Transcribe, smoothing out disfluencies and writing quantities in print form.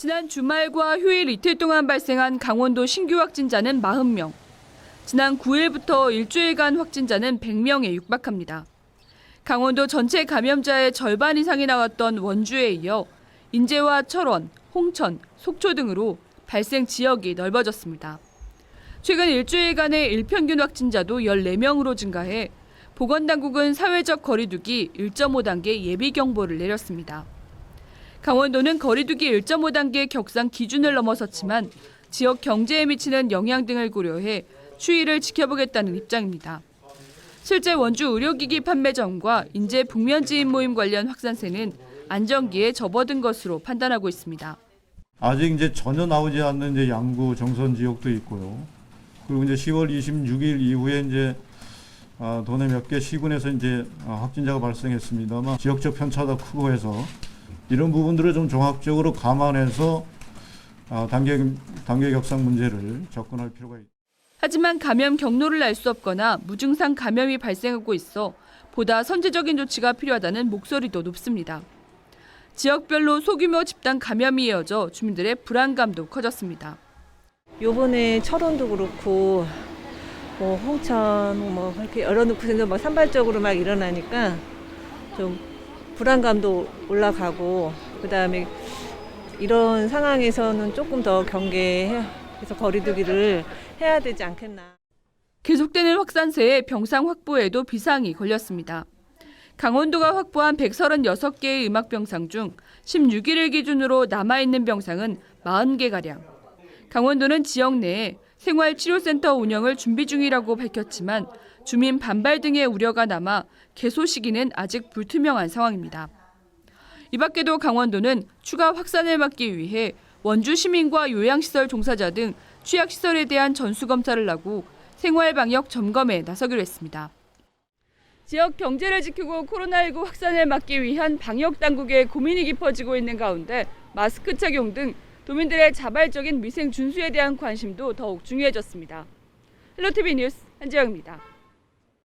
지난 주말과 휴일 이틀 동안 발생한 강원도 신규 확진자는 40명. 지난 9일부터 일주일간 확진자는 100명에 육박합니다. 강원도 전체 감염자의 절반 이상이 나왔던 원주에 이어 인제와 철원, 홍천, 속초 등으로 발생 지역이 넓어졌습니다. 최근 일주일간의 일평균 확진자도 14명으로 증가해 보건당국은 사회적 거리두기 1.5단계 예비경보를 내렸습니다. 강원도는 거리두기 1.5단계 격상 기준을 넘어섰지만 지역 경제에 미치는 영향 등을 고려해 추이를 지켜보겠다는 입장입니다. 실제 원주 의료기기 판매점과 인제 북면지인 모임 관련 확산세는 안정기에 접어든 것으로 판단하고 있습니다. 아직 이제 전혀 나오지 않는 이제 양구 정선 지역도 있고요. 그리고 이제 10월 26일 이후에 이제 도내 몇 개 시군에서 이제 확진자가 발생했습니다만 지역적 편차도 크고 해서 이런 부분들을 좀 종합적으로 감안해서 단계 격상 문제를 접근할 필요가 있다. 하지만 감염 경로를 알 수 없거나 무증상 감염이 발생하고 있어 보다 선제적인 조치가 필요하다는 목소리도 높습니다. 지역별로 소규모 집단 감염이 이어져 주민들의 불안감도 커졌습니다. 요번에 철원도 그렇고 홍천 이렇게 열어놓고서 막 산발적으로 막 일어나니까 좀 불안감도 올라가고 그다음에 이런 상황에서는 조금 더 경계해서 거리두기를 해야 되지 않겠나. 계속되는 확산세에 병상 확보에도 비상이 걸렸습니다. 강원도가 확보한 136개의 음악병상 중 16일을 기준으로 남아있는 병상은 40개가량. 강원도는 지역 내에 생활치료센터 운영을 준비 중이라고 밝혔지만 주민 반발 등의 우려가 남아 개소 시기는 아직 불투명한 상황입니다. 이 밖에도 강원도는 추가 확산을 막기 위해 원주 시민과 요양시설 종사자 등 취약시설에 대한 전수검사를 하고 생활방역 점검에 나서기로 했습니다. 지역 경제를 지키고 코로나19 확산을 막기 위한 방역당국의 고민이 깊어지고 있는 가운데 마스크 착용 등 도민들의 자발적인 위생 준수에 대한 관심도 더욱 중요해졌습니다. 헬로티비 뉴스 한지영입니다.